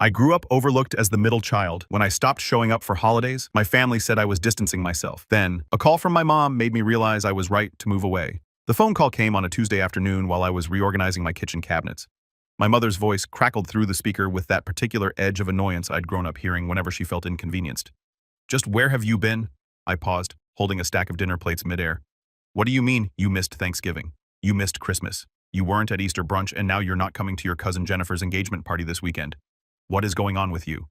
I grew up overlooked as the middle child. When I stopped showing up for holidays, my family said I was distancing myself. Then, a call from my mom made me realize I was right to move away. The phone call came on a Tuesday afternoon while I was reorganizing my kitchen cabinets. My mother's voice crackled through the speaker with that particular edge of annoyance I'd grown up hearing whenever she felt inconvenienced. "Just where have you been?" I paused, holding a stack of dinner plates midair. "What do you mean, you missed Thanksgiving? You missed Christmas? You weren't at Easter brunch and now you're not coming to your cousin Jennifer's engagement party this weekend? What is going on with you?"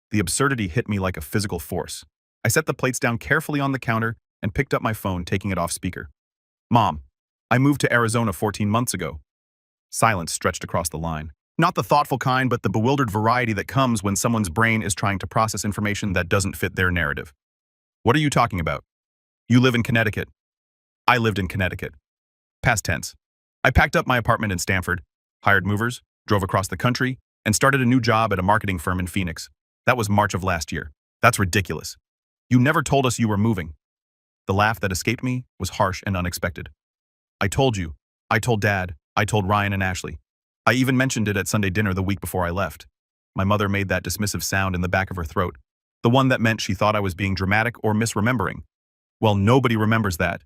The absurdity hit me like a physical force. I set the plates down carefully on the counter and picked up my phone, taking it off speaker. "Mom, I moved to Arizona 14 months ago." Silence stretched across the line. Not the thoughtful kind, but the bewildered variety that comes when someone's brain is trying to process information that doesn't fit their narrative. "What are you talking about? You live in Connecticut." I lived in Connecticut. Past tense. I packed up my apartment in Stamford, hired movers, drove across the country, and started a new job at a marketing firm in Phoenix. That was March of last year. "That's ridiculous. You never told us you were moving." The laugh that escaped me was harsh and unexpected. "I told you. I told Dad. I told Ryan and Ashley. I even mentioned it at Sunday dinner the week before I left." My mother made that dismissive sound in the back of her throat, the one that meant she thought I was being dramatic or misremembering. "Well, nobody remembers that.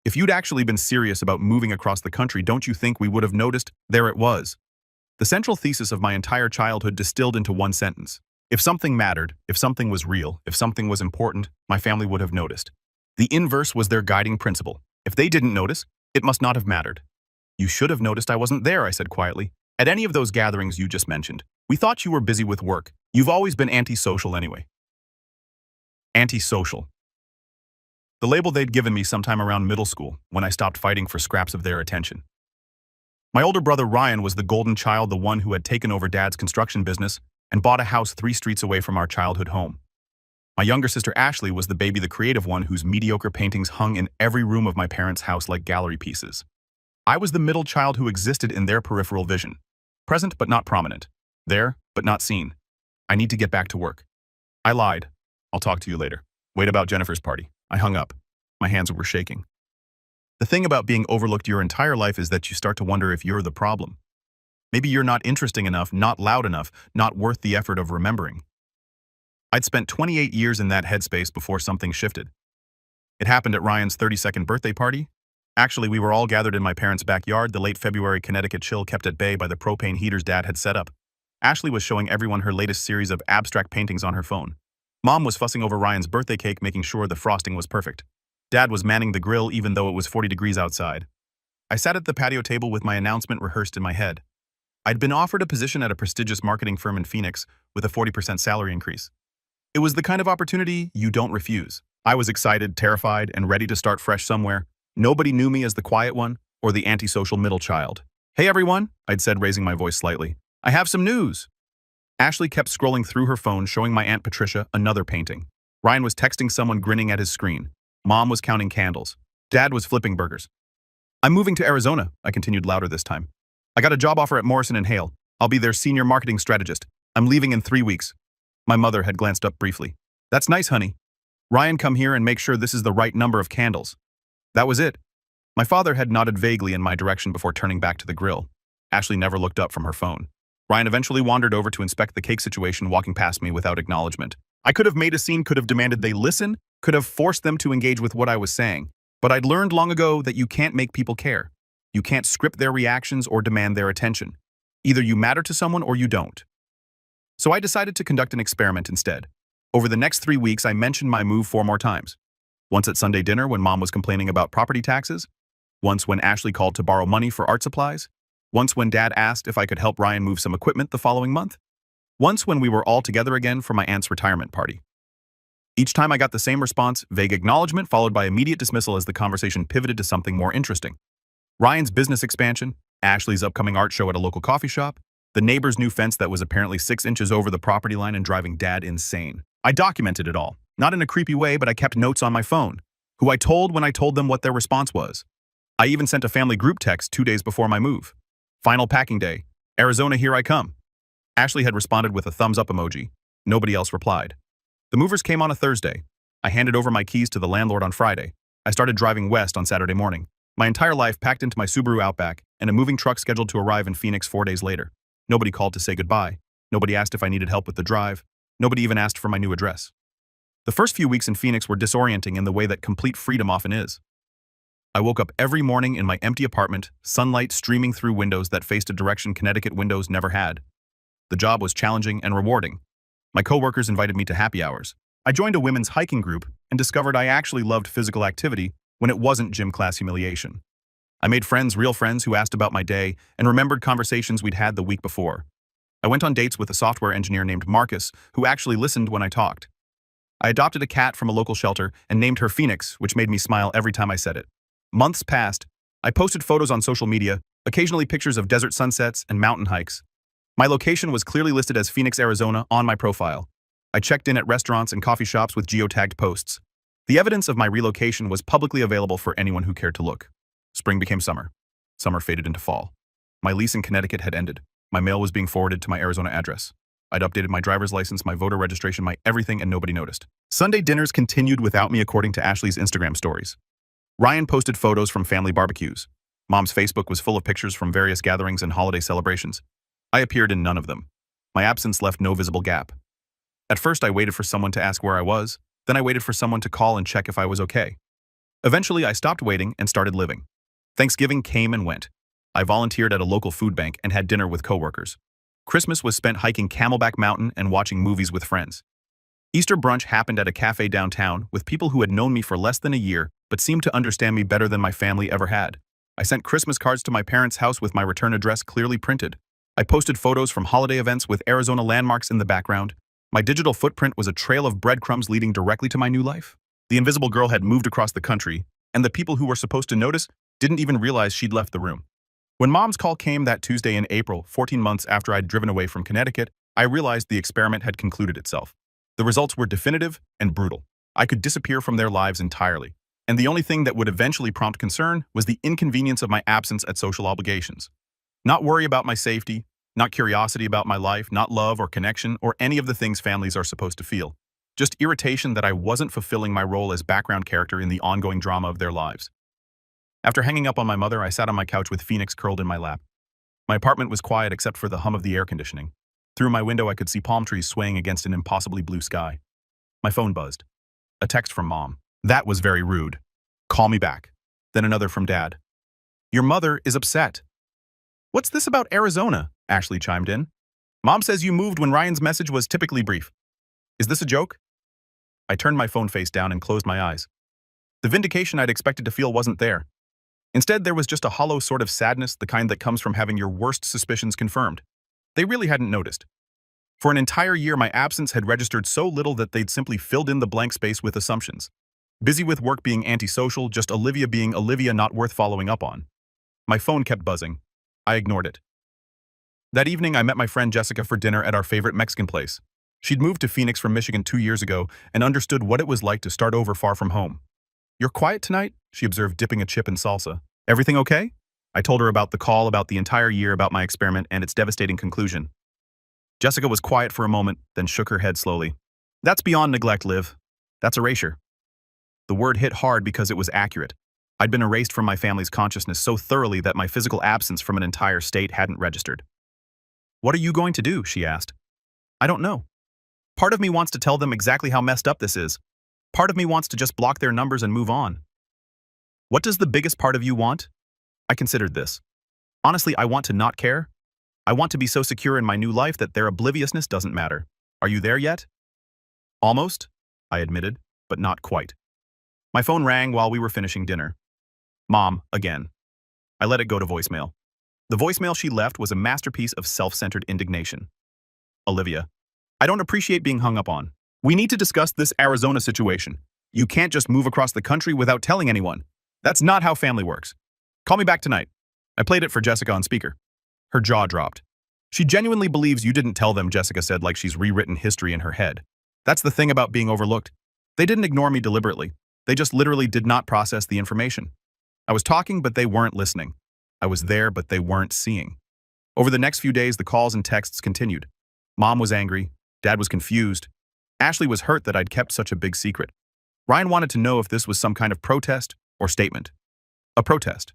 If you'd actually been serious about moving across the country, don't you think we would have noticed? There it was." The central thesis of my entire childhood distilled into one sentence. If something mattered, if something was real, if something was important, my family would have noticed. The inverse was their guiding principle. If they didn't notice, it must not have mattered. "You should have noticed I wasn't there," I said quietly. "At any of those gatherings you just mentioned. We thought you were busy with work. You've always been antisocial anyway." Antisocial. The label they'd given me sometime around middle school, when I stopped fighting for scraps of their attention. My older brother Ryan was the golden child, the one who had taken over Dad's construction business and bought a house 3 streets away from our childhood home. My younger sister Ashley was the baby, the creative one whose mediocre paintings hung in every room of my parents' house like gallery pieces. I was the middle child who existed in their peripheral vision. Present but not prominent. There but not seen. I need to get back to work. I lied. "I'll talk to you later." "Wait, about Jennifer's party." I hung up. My hands were shaking. The thing about being overlooked your entire life is that you start to wonder if you're the problem. Maybe you're not interesting enough, not loud enough, not worth the effort of remembering. I'd spent 28 years in that headspace before something shifted. It happened at Ryan's 32nd birthday party. Actually, we were all gathered in my parents' backyard, the late February Connecticut chill kept at bay by the propane heaters Dad had set up. Ashley was showing everyone her latest series of abstract paintings on her phone. Mom was fussing over Ryan's birthday cake, making sure the frosting was perfect. Dad was manning the grill even though it was 40 degrees outside. I sat at the patio table with my announcement rehearsed in my head. I'd been offered a position at a prestigious marketing firm in Phoenix with a 40% salary increase. It was the kind of opportunity you don't refuse. I was excited, terrified, and ready to start fresh somewhere. Nobody knew me as the quiet one or the antisocial middle child. "Hey everyone," I'd said, raising my voice slightly. "I have some news." Ashley kept scrolling through her phone, showing my Aunt Patricia another painting. Ryan was texting someone, grinning at his screen. Mom was counting candles. Dad was flipping burgers. "I'm moving to Arizona," I continued louder this time. "I got a job offer at Morrison & Hale. I'll be their senior marketing strategist. I'm leaving in 3 weeks." My mother had glanced up briefly. "That's nice, honey. Ryan, come here and make sure this is the right number of candles." That was it. My father had nodded vaguely in my direction before turning back to the grill. Ashley never looked up from her phone. Ryan eventually wandered over to inspect the cake situation, walking past me without acknowledgement. I could have made a scene, could have demanded they listen, could have forced them to engage with what I was saying. But I'd learned long ago that you can't make people care. You can't script their reactions or demand their attention. Either you matter to someone or you don't. So I decided to conduct an experiment instead. Over the next 3 weeks, I mentioned my move 4 more times. Once at Sunday dinner when Mom was complaining about property taxes. Once when Ashley called to borrow money for art supplies. Once when Dad asked if I could help Ryan move some equipment the following month. Once when we were all together again for my aunt's retirement party. Each time I got the same response, vague acknowledgement followed by immediate dismissal as the conversation pivoted to something more interesting. Ryan's business expansion, Ashley's upcoming art show at a local coffee shop, the neighbor's new fence that was apparently 6 inches over the property line and driving Dad insane. I documented it all, not in a creepy way, but I kept notes on my phone, who I told when I told them what their response was. I even sent a family group text 2 days before my move. "Final packing day. Arizona, here I come." Ashley had responded with a thumbs up emoji. Nobody else replied. The movers came on a Thursday. I handed over my keys to the landlord on Friday. I started driving west on Saturday morning. My entire life packed into my Subaru Outback and a moving truck scheduled to arrive in Phoenix 4 days later. Nobody called to say goodbye. Nobody asked if I needed help with the drive. Nobody even asked for my new address. The first few weeks in Phoenix were disorienting in the way that complete freedom often is. I woke up every morning in my empty apartment, sunlight streaming through windows that faced a direction Connecticut windows never had. The job was challenging and rewarding. My coworkers invited me to happy hours. I joined a women's hiking group and discovered I actually loved physical activity when it wasn't gym class humiliation. I made friends, real friends, who asked about my day and remembered conversations we'd had the week before. I went on dates with a software engineer named Marcus, who actually listened when I talked. I adopted a cat from a local shelter and named her Phoenix, which made me smile every time I said it. Months passed. I posted photos on social media, occasionally pictures of desert sunsets and mountain hikes. My location was clearly listed as Phoenix, Arizona on my profile. I checked in at restaurants and coffee shops with geotagged posts. The evidence of my relocation was publicly available for anyone who cared to look. Spring became summer. Summer faded into fall. My lease in Connecticut had ended. My mail was being forwarded to my Arizona address. I'd updated my driver's license, my voter registration, my everything, and nobody noticed. Sunday dinners continued without me, according to Ashley's Instagram stories. Ryan posted photos from family barbecues. Mom's Facebook was full of pictures from various gatherings and holiday celebrations. I appeared in none of them. My absence left no visible gap. At first, I waited for someone to ask where I was, then I waited for someone to call and check if I was okay. Eventually, I stopped waiting and started living. Thanksgiving came and went. I volunteered at a local food bank and had dinner with coworkers. Christmas was spent hiking Camelback Mountain and watching movies with friends. Easter brunch happened at a cafe downtown with people who had known me for less than a year but seemed to understand me better than my family ever had. I sent Christmas cards to my parents' house with my return address clearly printed. I posted photos from holiday events with Arizona landmarks in the background. My digital footprint was a trail of breadcrumbs leading directly to my new life. The invisible girl had moved across the country, and the people who were supposed to notice didn't even realize she'd left the room. When Mom's call came that Tuesday in April, 14 months after I'd driven away from Connecticut, I realized the experiment had concluded itself. The results were definitive and brutal. I could disappear from their lives entirely. And the only thing that would eventually prompt concern was the inconvenience of my absence at social obligations. Not worry about my safety, not curiosity about my life, not love or connection or any of the things families are supposed to feel. Just irritation that I wasn't fulfilling my role as background character in the ongoing drama of their lives. After hanging up on my mother, I sat on my couch with Phoenix curled in my lap. My apartment was quiet except for the hum of the air conditioning. Through my window, I could see palm trees swaying against an impossibly blue sky. My phone buzzed. A text from Mom. That was very rude. Call me back. Then another from Dad. Your mother is upset. What's this about Arizona? Ashley chimed in. Mom says you moved when Ryan's message was typically brief. Is this a joke? I turned my phone face down and closed my eyes. The vindication I'd expected to feel wasn't there. Instead, there was just a hollow sort of sadness, the kind that comes from having your worst suspicions confirmed. They really hadn't noticed. For an entire year, my absence had registered so little that they'd simply filled in the blank space with assumptions. Busy with work being antisocial, just Olivia being Olivia, not worth following up on. My phone kept buzzing. I ignored it. That evening, I met my friend Jessica for dinner at our favorite Mexican place. She'd moved to Phoenix from Michigan 2 years ago and understood what it was like to start over far from home. You're quiet tonight? She observed, dipping a chip in salsa. Everything okay? I told her about the call, about the entire year, about my experiment and its devastating conclusion. Jessica was quiet for a moment, then shook her head slowly. That's beyond neglect, Liv. That's erasure. The word hit hard because it was accurate. I'd been erased from my family's consciousness so thoroughly that my physical absence from an entire state hadn't registered. What are you going to do? She asked. I don't know. Part of me wants to tell them exactly how messed up this is. Part of me wants to just block their numbers and move on. What does the biggest part of you want? I considered this. Honestly, I want to not care. I want to be so secure in my new life that their obliviousness doesn't matter. Are you there yet? Almost, I admitted, but not quite. My phone rang while we were finishing dinner. Mom, again. I let it go to voicemail. The voicemail she left was a masterpiece of self-centered indignation. Olivia, I don't appreciate being hung up on. We need to discuss this Arizona situation. You can't just move across the country without telling anyone. That's not how family works. Call me back tonight. I played it for Jessica on speaker. Her jaw dropped. She genuinely believes you didn't tell them, Jessica said, like she's rewritten history in her head. That's the thing about being overlooked. They didn't ignore me deliberately. They just literally did not process the information. I was talking, but they weren't listening. I was there, but they weren't seeing. Over the next few days, the calls and texts continued. Mom was angry. Dad was confused. Ashley was hurt that I'd kept such a big secret. Ryan wanted to know if this was some kind of protest or statement. A protest.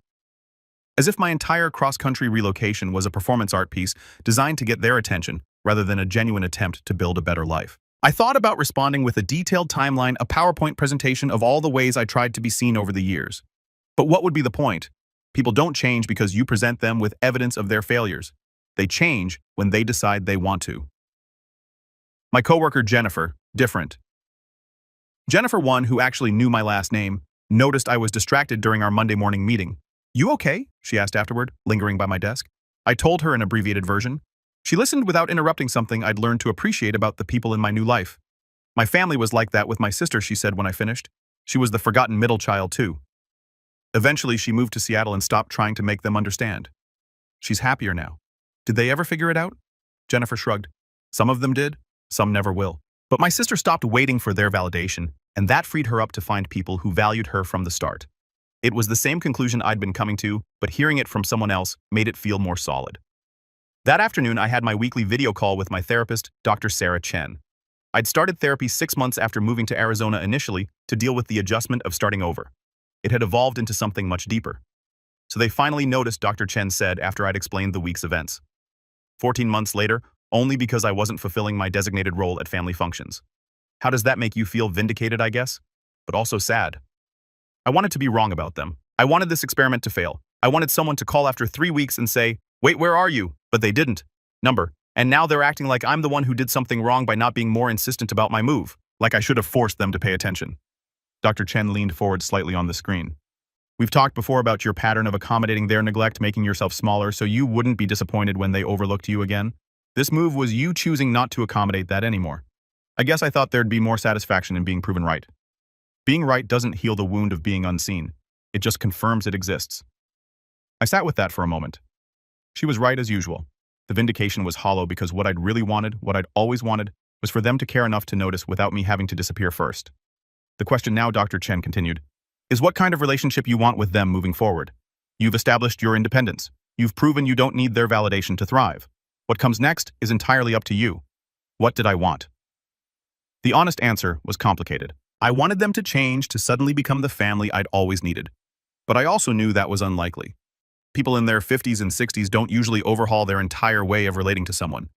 As if my entire cross-country relocation was a performance art piece designed to get their attention, rather than a genuine attempt to build a better life. I thought about responding with a detailed timeline, a PowerPoint presentation of all the ways I tried to be seen over the years. But what would be the point? People don't change because you present them with evidence of their failures. They change when they decide they want to. My coworker Jennifer, different. Jennifer, one who actually knew my last name, noticed I was distracted during our Monday morning meeting. "You okay?" she asked afterward, lingering by my desk. I told her an abbreviated version. She listened without interrupting something I'd learned to appreciate about the people in my new life. My family was like that with my sister, she said when I finished. She was the forgotten middle child too. Eventually, she moved to Seattle and stopped trying to make them understand. She's happier now. Did they ever figure it out? Jennifer shrugged. Some of them did, some never will. But my sister stopped waiting for their validation, and that freed her up to find people who valued her from the start. It was the same conclusion I'd been coming to, but hearing it from someone else made it feel more solid. That afternoon, I had my weekly video call with my therapist, Dr. Sarah Chen. I'd started therapy 6 months after moving to Arizona initially to deal with the adjustment of starting over. It had evolved into something much deeper. So they finally noticed, Dr. Chen said after I'd explained the week's events. 14 months later, only because I wasn't fulfilling my designated role at family functions. How does that make you feel? Vindicated, I guess? But also sad. I wanted to be wrong about them. I wanted this experiment to fail. I wanted someone to call after 3 weeks and say, "Wait, where are you?" But they didn't. And now they're acting like I'm the one who did something wrong by not being more insistent about my move, like I should have forced them to pay attention. Dr. Chen leaned forward slightly on the screen. "We've talked before about your pattern of accommodating their neglect, making yourself smaller so you wouldn't be disappointed when they overlooked you again. This move was you choosing not to accommodate that anymore. I guess I thought there'd be more satisfaction in being proven right. Being right doesn't heal the wound of being unseen. It just confirms it exists." I sat with that for a moment. She was right as usual. The vindication was hollow because what I'd really wanted, what I'd always wanted, was for them to care enough to notice without me having to disappear first. The question now, Dr. Chen continued, is what kind of relationship you want with them moving forward. You've established your independence. You've proven you don't need their validation to thrive. What comes next is entirely up to you. What did I want? The honest answer was complicated. I wanted them to change, to suddenly become the family I'd always needed. But I also knew that was unlikely. People in their 50s and 60s don't usually overhaul their entire way of relating to someone.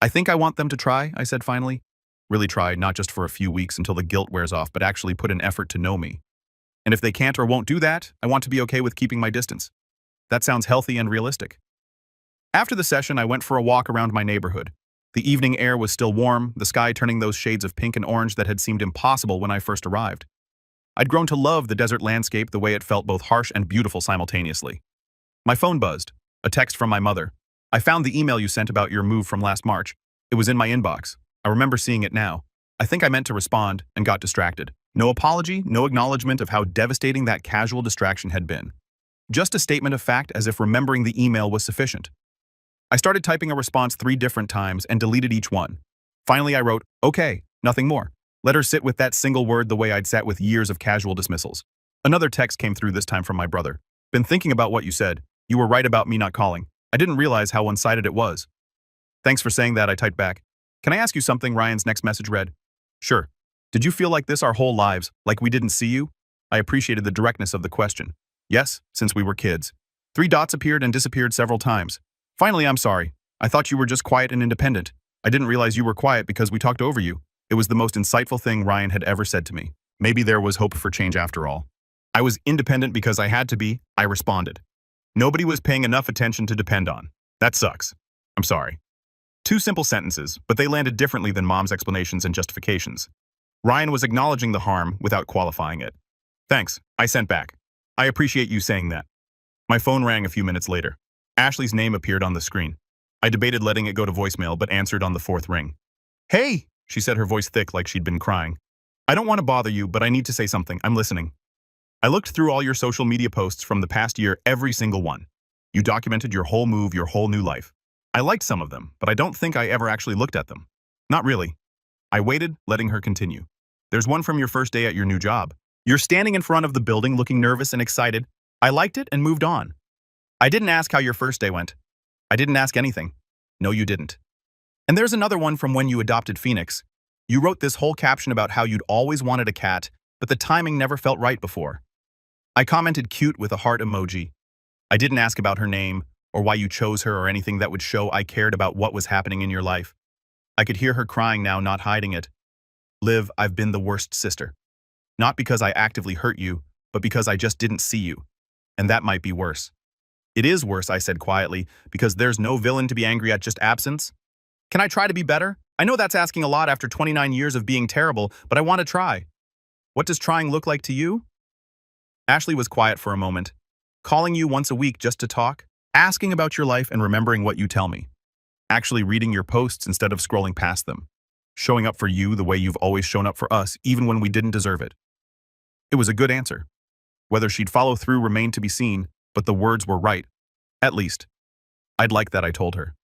"I think I want them to try," I said finally. Really try, not just for a few weeks until the guilt wears off, but actually put in effort to know me. And if they can't or won't do that, I want to be okay with keeping my distance. That sounds healthy and realistic. After the session, I went for a walk around my neighborhood. The evening air was still warm, the sky turning those shades of pink and orange that had seemed impossible when I first arrived. I'd grown to love the desert landscape, the way it felt both harsh and beautiful simultaneously. My phone buzzed. A text from my mother. "I found the email you sent about your move from last March. It was in my inbox. I remember seeing it now. I think I meant to respond and got distracted." No apology, no acknowledgement of how devastating that casual distraction had been. Just a statement of fact, as if remembering the email was sufficient. I started typing a response 3 different times and deleted each one. Finally, I wrote, "Okay, nothing more." Let her sit with that single word the way I'd sat with years of casual dismissals. Another text came through, this time from my brother. "Been thinking about what you said. You were right about me not calling. I didn't realize how one-sided it was." "Thanks for saying that," I typed back. "Can I ask you something?" Ryan's next message read. "Sure. Did you feel like this our whole lives, like we didn't see you?" I appreciated the directness of the question. "Yes, since we were kids." 3 dots appeared and disappeared several times. "Finally, I'm sorry. I thought you were just quiet and independent. I didn't realize you were quiet because we talked over you." It was the most insightful thing Ryan had ever said to me. Maybe there was hope for change after all. "I was independent because I had to be," I responded. "Nobody was paying enough attention to depend on. That sucks. I'm sorry." 2 simple sentences, but they landed differently than Mom's explanations and justifications. Ryan was acknowledging the harm without qualifying it. "Thanks," I sent back. "I appreciate you saying that." My phone rang a few minutes later. Ashley's name appeared on the screen. I debated letting it go to voicemail, but answered on the 4th ring. "Hey," she said, her voice thick like she'd been crying. "I don't want to bother you, but I need to say something. I'm listening. I looked through all your social media posts from the past year, every single one. You documented your whole move, your whole new life. I liked some of them, but I don't think I ever actually looked at them. Not really." I waited, letting her continue. "There's one from your first day at your new job. You're standing in front of the building looking nervous and excited. I liked it and moved on. I didn't ask how your first day went. I didn't ask anything." "No, you didn't." "And there's another one from when you adopted Phoenix. You wrote this whole caption about how you'd always wanted a cat, but the timing never felt right before." I commented cute with a heart emoji. I didn't ask about her name or why you chose her or anything that would show I cared about what was happening in your life. I could hear her crying now, not hiding it. Liv, I've been the worst sister. Not because I actively hurt you, but because I just didn't see you. And that might be worse. It is worse, I said quietly, because there's no villain to be angry at, just absence. Can I try to be better? I know that's asking a lot after 29 years of being terrible, but I want to try. What does trying look like to you? Ashley was quiet for a moment. Calling you once a week just to talk? Asking about your life and remembering what you tell me. Actually reading your posts instead of scrolling past them. Showing up for you the way you've always shown up for us, even when we didn't deserve it. It was a good answer. Whether she'd follow through remained to be seen, but the words were right. At least. I'd like that, I told her.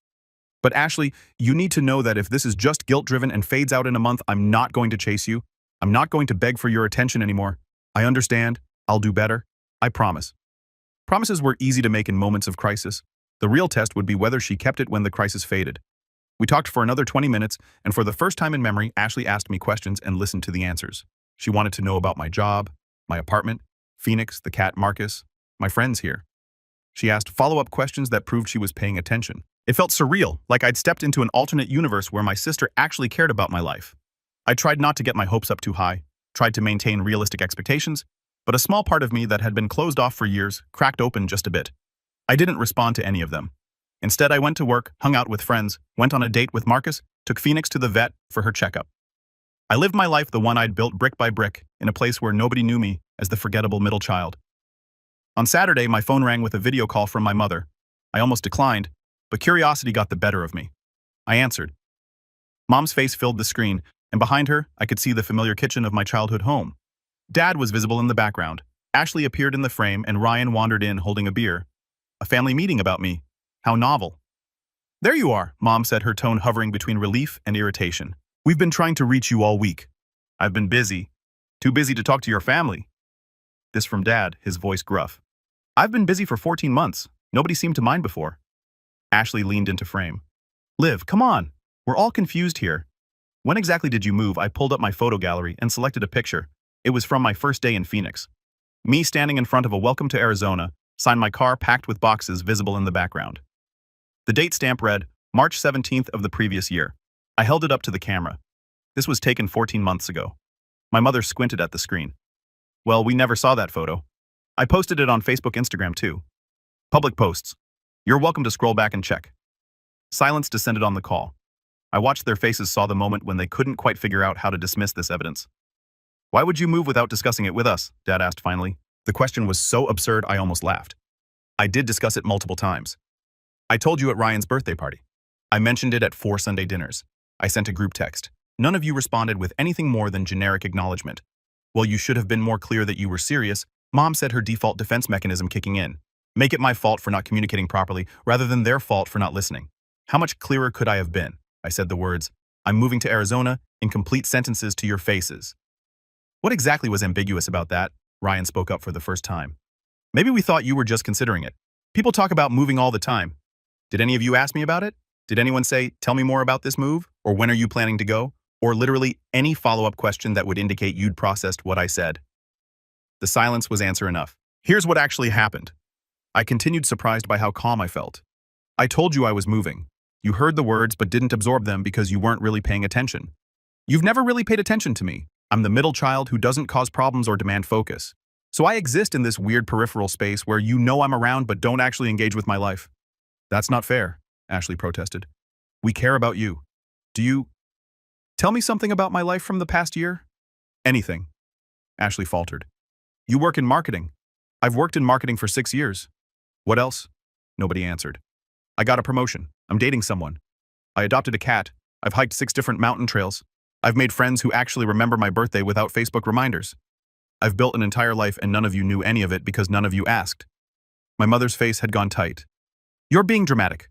But Ashley, you need to know that if this is just guilt-driven and fades out in a month, I'm not going to chase you. I'm not going to beg for your attention anymore. I understand. I'll do better. I promise. Promises were easy to make in moments of crisis. The real test would be whether she kept it when the crisis faded. We talked for another 20 minutes, and for the first time in memory, Ashley asked me questions and listened to the answers. She wanted to know about my job, my apartment, Phoenix, the cat Marcus, my friends here. She asked follow-up questions that proved she was paying attention. It felt surreal, like I'd stepped into an alternate universe where my sister actually cared about my life. I tried not to get my hopes up too high, tried to maintain realistic expectations, but a small part of me that had been closed off for years cracked open just a bit. I didn't respond to any of them. Instead, I went to work, hung out with friends, went on a date with Marcus, took Phoenix to the vet for her checkup. I lived my life the one I'd built brick by brick, in a place where nobody knew me as the forgettable middle child. On Saturday, my phone rang with a video call from my mother. I almost declined, but curiosity got the better of me. I answered. Mom's face filled the screen, and behind her, I could see the familiar kitchen of my childhood home. Dad was visible in the background. Ashley appeared in the frame, and Ryan wandered in holding a beer. A family meeting about me. How novel. There you are, Mom said, her tone hovering between relief and irritation. We've been trying to reach you all week. I've been busy. Too busy to talk to your family. This from Dad, his voice gruff. I've been busy for 14 months. Nobody seemed to mind before. Ashley leaned into frame. Liv, come on. We're all confused here. When exactly did you move? I pulled up my photo gallery and selected a picture. It was from my first day in Phoenix. Me standing in front of a Welcome to Arizona, signed my car packed with boxes visible in the background. The date stamp read, March 17th of the previous year. I held it up to the camera. This was taken 14 months ago. My mother squinted at the screen. Well, we never saw that photo. I posted it on Facebook, Instagram too. Public posts. You're welcome to scroll back and check. Silence descended on the call. I watched their faces, saw the moment when they couldn't quite figure out how to dismiss this evidence. Why would you move without discussing it with us? Dad asked finally. The question was so absurd I almost laughed. I did discuss it multiple times. I told you at Ryan's birthday party. I mentioned it at 4 Sunday dinners. I sent a group text. None of you responded with anything more than generic acknowledgement. Well, you should have been more clear that you were serious. Mom said, her default defense mechanism kicking in. Make it my fault for not communicating properly rather than their fault for not listening. How much clearer could I have been? I said the words, I'm moving to Arizona, in complete sentences to your faces. What exactly was ambiguous about that? Ryan spoke up for the first time. Maybe we thought you were just considering it. People talk about moving all the time. Did any of you ask me about it? Did anyone say, tell me more about this move? Or when are you planning to go? Or literally any follow-up question that would indicate you'd processed what I said? The silence was answer enough. Here's what actually happened. I continued, surprised by how calm I felt. I told you I was moving. You heard the words but didn't absorb them because you weren't really paying attention. You've never really paid attention to me. I'm the middle child who doesn't cause problems or demand focus. So I exist in this weird peripheral space where you know I'm around but don't actually engage with my life. That's not fair, Ashley protested. We care about you. Do you... Tell me something about my life from the past year? Anything. Ashley faltered. You work in marketing. I've worked in marketing for 6 years. What else? Nobody answered. I got a promotion. I'm dating someone. I adopted a cat. I've hiked 6 different mountain trails. I've made friends who actually remember my birthday without Facebook reminders. I've built an entire life and none of you knew any of it because none of you asked. My mother's face had gone tight. You're being dramatic.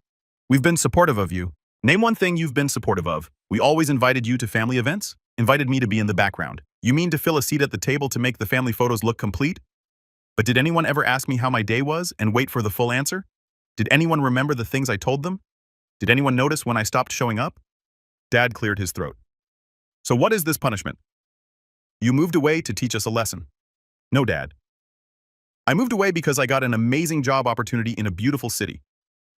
We've been supportive of you. Name one thing you've been supportive of. We always invited you to family events, invited me to be in the background. You mean to fill a seat at the table to make the family photos look complete? But did anyone ever ask me how my day was and wait for the full answer? Did anyone remember the things I told them? Did anyone notice when I stopped showing up? Dad cleared his throat. So what is this punishment? You moved away to teach us a lesson. No, Dad. I moved away because I got an amazing job opportunity in a beautiful city.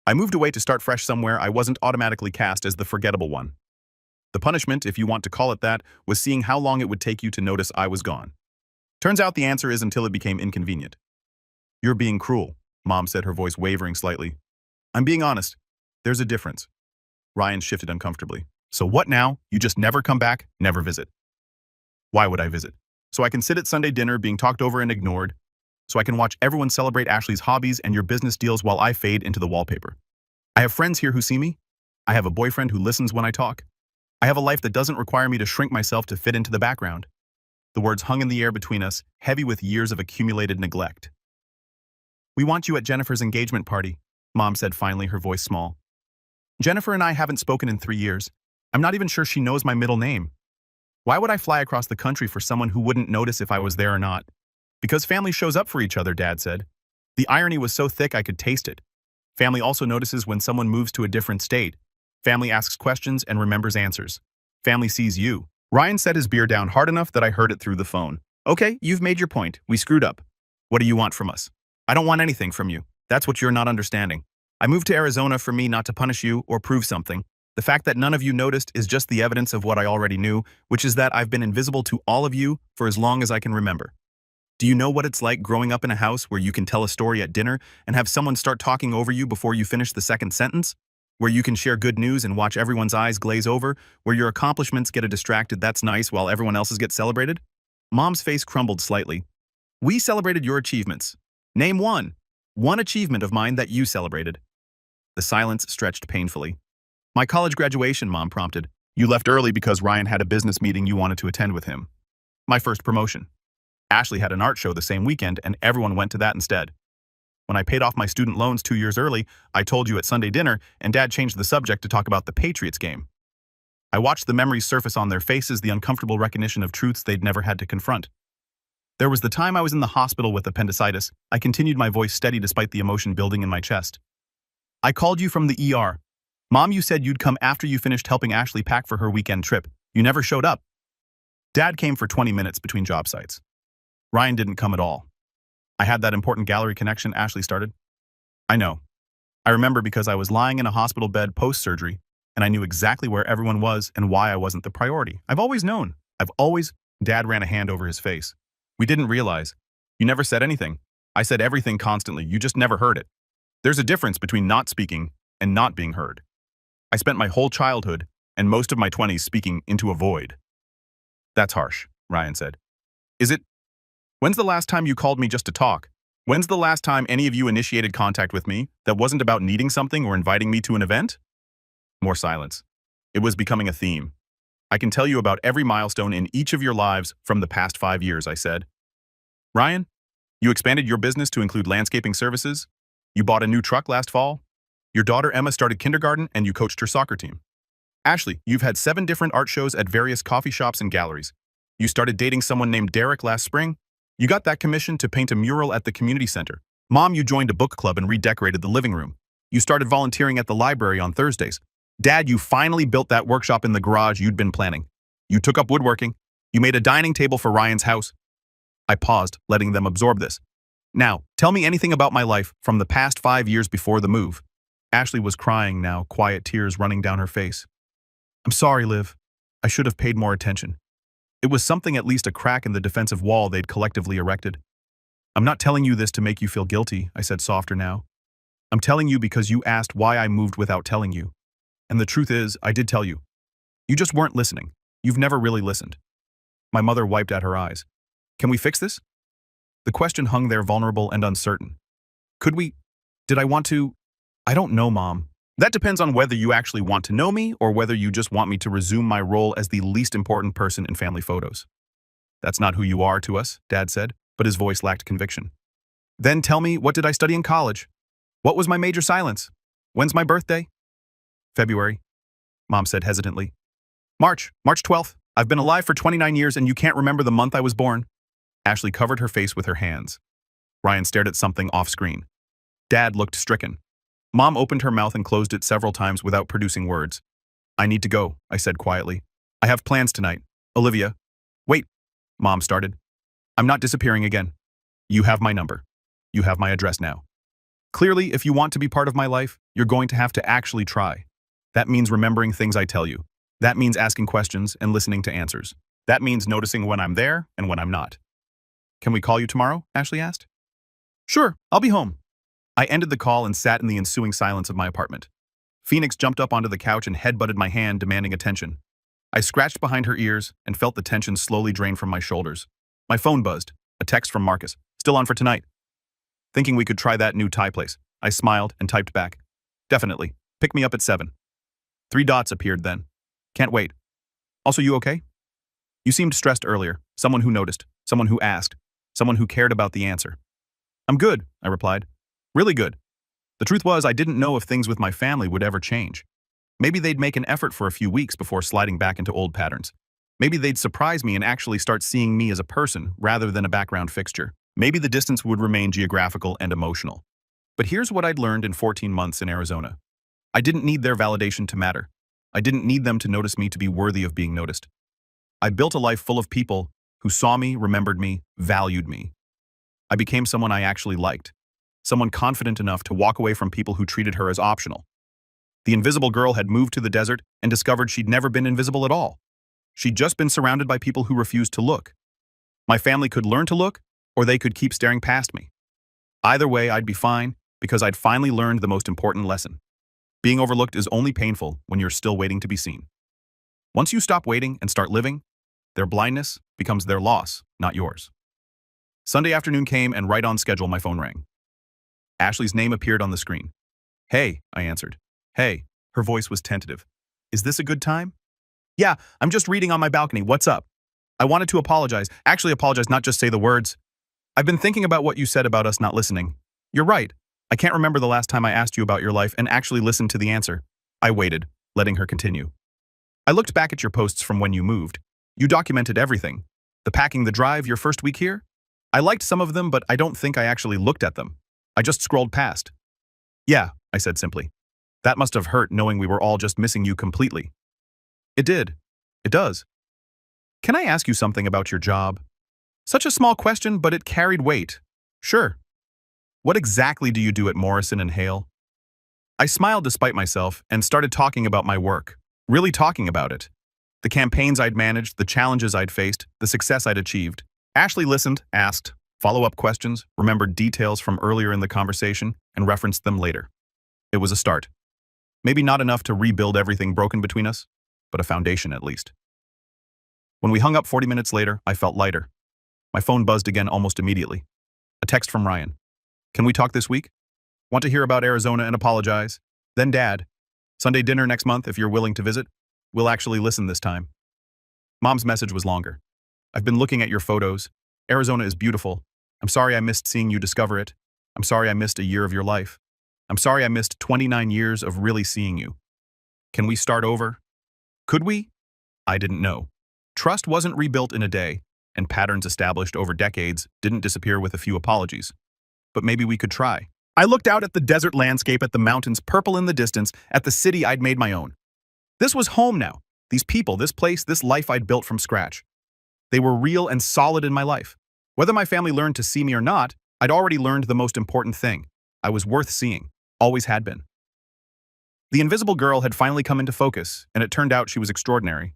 I moved away to start fresh somewhere. I wasn't automatically cast as the forgettable one. The punishment, if you want to call it that, was seeing how long it would take you to notice I was gone. Turns out the answer is until it became inconvenient. You're being cruel, Mom said, her voice wavering slightly. I'm being honest. There's a difference. Ryan shifted uncomfortably. So what now? You just never come back, never visit. Why would I visit? So I can sit at Sunday dinner being talked over and ignored. So I can watch everyone celebrate Ashley's hobbies and your business deals while I fade into the wallpaper. I have friends here who see me. I have a boyfriend who listens when I talk. I have a life that doesn't require me to shrink myself to fit into the background. The words hung in the air between us, heavy with years of accumulated neglect. We want you at Jennifer's engagement party, Mom said finally, her voice small. Jennifer and I haven't spoken in 3 years. I'm not even sure she knows my middle name. Why would I fly across the country for someone who wouldn't notice if I was there or not? Because family shows up for each other, Dad said. The irony was so thick I could taste it. Family also notices when someone moves to a different state. Family asks questions and remembers answers. Family sees you. Ryan set his beer down hard enough that I heard it through the phone. Okay, you've made your point. We screwed up. What do you want from us? I don't want anything from you. That's what you're not understanding. I moved to Arizona for me not to punish you or prove something. The fact that none of you noticed is just the evidence of what I already knew, which is that I've been invisible to all of you for as long as I can remember. Do you know what it's like growing up in a house where you can tell a story at dinner and have someone start talking over you before you finish the second sentence? Where you can share good news and watch everyone's eyes glaze over? Where your accomplishments get a distracted "that's nice" while everyone else's get celebrated? Mom's face crumbled slightly. We celebrated your achievements. Name one. One achievement of mine that you celebrated. The silence stretched painfully. My college graduation, Mom prompted. You left early because Ryan had a business meeting you wanted to attend with him. My first promotion. Ashley had an art show the same weekend and everyone went to that instead. When I paid off my student loans 2 years early, I told you at Sunday dinner and Dad changed the subject to talk about the Patriots game. I watched the memories surface on their faces, the uncomfortable recognition of truths they'd never had to confront. There was the time I was in the hospital with appendicitis. I continued, my voice steady despite the emotion building in my chest. I called you from the ER. Mom, you said you'd come after you finished helping Ashley pack for her weekend trip. You never showed up. Dad came for 20 minutes between job sites. Ryan didn't come at all. I had that important gallery connection Ashley started. I know. I remember because I was lying in a hospital bed post-surgery, and I knew exactly where everyone was and why I wasn't the priority. I've always known. Dad ran a hand over his face. We didn't realize. You never said anything. I said everything constantly. You just never heard it. There's a difference between not speaking and not being heard. I spent my whole childhood and most of my 20s speaking into a void. That's harsh, Ryan said. Is it? When's the last time you called me just to talk? When's the last time any of you initiated contact with me that wasn't about needing something or inviting me to an event? More silence. It was becoming a theme. I can tell you about every milestone in each of your lives from the past 5 years, I said. Ryan, you expanded your business to include landscaping services. You bought a new truck last fall. Your daughter Emma started kindergarten and you coached her soccer team. Ashley, you've had 7 different art shows at various coffee shops and galleries. You started dating someone named Derek last spring. You got that commission to paint a mural at the community center. Mom, you joined a book club and redecorated the living room. You started volunteering at the library on Thursdays. Dad, you finally built that workshop in the garage you'd been planning. You took up woodworking. You made a dining table for Ryan's house. I paused, letting them absorb this. Now, tell me anything about my life from the past 5 years before the move. Ashley was crying now, quiet tears running down her face. I'm sorry, Liv. I should have paid more attention. It was something, at least a crack in the defensive wall they'd collectively erected. I'm not telling you this to make you feel guilty, I said softer now. I'm telling you because you asked why I moved without telling you. And the truth is, I did tell you. You just weren't listening. You've never really listened. My mother wiped at her eyes. Can we fix this? The question hung there, vulnerable and uncertain. Could we? Did I want to? I don't know, Mom. That depends on whether you actually want to know me or whether you just want me to resume my role as the least important person in family photos. That's not who you are to us, Dad said, but his voice lacked conviction. Then tell me, what did I study in college? What was my major silence? When's my birthday? February, Mom said hesitantly. March 12th. I've been alive for 29 years and you can't remember the month I was born. Ashley covered her face with her hands. Ryan stared at something off-screen. Dad looked stricken. Mom opened her mouth and closed it several times without producing words. I need to go, I said quietly. I have plans tonight. Olivia. Wait, Mom started. I'm not disappearing again. You have my number. You have my address now. Clearly, if you want to be part of my life, you're going to have to actually try. That means remembering things I tell you. That means asking questions and listening to answers. That means noticing when I'm there and when I'm not. Can we call you tomorrow? Ashley asked. Sure, I'll be home. I ended the call and sat in the ensuing silence of my apartment. Phoenix jumped up onto the couch and headbutted my hand, demanding attention. I scratched behind her ears and felt the tension slowly drain from my shoulders. My phone buzzed. A text from Marcus. Still on for tonight. Thinking we could try that new Thai place, I smiled and typed back. Definitely. Pick me up at 7. 3 dots appeared then. Can't wait. Also, you okay? You seemed stressed earlier. Someone who noticed. Someone who asked. Someone who cared about the answer. I'm good, I replied. Really good. The truth was, I didn't know if things with my family would ever change. Maybe they'd make an effort for a few weeks before sliding back into old patterns. Maybe they'd surprise me and actually start seeing me as a person rather than a background fixture. Maybe the distance would remain geographical and emotional. But here's what I'd learned in 14 months in Arizona. I didn't need their validation to matter. I didn't need them to notice me to be worthy of being noticed. I built a life full of people who saw me, remembered me, valued me. I became someone I actually liked. Someone confident enough to walk away from people who treated her as optional. The invisible girl had moved to the desert and discovered she'd never been invisible at all. She'd just been surrounded by people who refused to look. My family could learn to look, or they could keep staring past me. Either way, I'd be fine, because I'd finally learned the most important lesson. Being overlooked is only painful when you're still waiting to be seen. Once you stop waiting and start living, their blindness becomes their loss, not yours. Sunday afternoon came, and right on schedule my phone rang. Ashley's name appeared on the screen. Hey, I answered. Hey, her voice was tentative. Is this a good time? Yeah, I'm just reading on my balcony. What's up? I wanted to apologize. Actually apologize, not just say the words. I've been thinking about what you said about us not listening. You're right. I can't remember the last time I asked you about your life and actually listened to the answer. I waited, letting her continue. I looked back at your posts from when you moved. You documented everything. The packing, the drive, your first week here. I liked some of them, but I don't think I actually looked at them. I just scrolled past. Yeah, I said simply. That must have hurt knowing we were all just missing you completely. It did. It does. Can I ask you something about your job? Such a small question, but it carried weight. Sure. What exactly do you do at Morrison and Hale? I smiled despite myself and started talking about my work. Really talking about it. The campaigns I'd managed, the challenges I'd faced, the success I'd achieved. Ashley listened, asked follow-up questions, remembered details from earlier in the conversation, and referenced them later. It was a start. Maybe not enough to rebuild everything broken between us, but a foundation at least. When we hung up 40 minutes later, I felt lighter. My phone buzzed again almost immediately. A text from Ryan. Can we talk this week? Want to hear about Arizona and apologize? Then Dad. Sunday dinner next month if you're willing to visit. We'll actually listen this time. Mom's message was longer. I've been looking at your photos. Arizona is beautiful. I'm sorry I missed seeing you discover it. I'm sorry I missed a year of your life. I'm sorry I missed 29 years of really seeing you. Can we start over? Could we? I didn't know. Trust wasn't rebuilt in a day, and patterns established over decades didn't disappear with a few apologies. But maybe we could try. I looked out at the desert landscape, at the mountains purple in the distance, at the city I'd made my own. This was home now. These people, this place, this life I'd built from scratch. They were real and solid in my life. Whether my family learned to see me or not, I'd already learned the most important thing. I was worth seeing. Always had been. The invisible girl had finally come into focus, and it turned out she was extraordinary.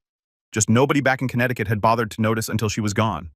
Just nobody back in Connecticut had bothered to notice until she was gone.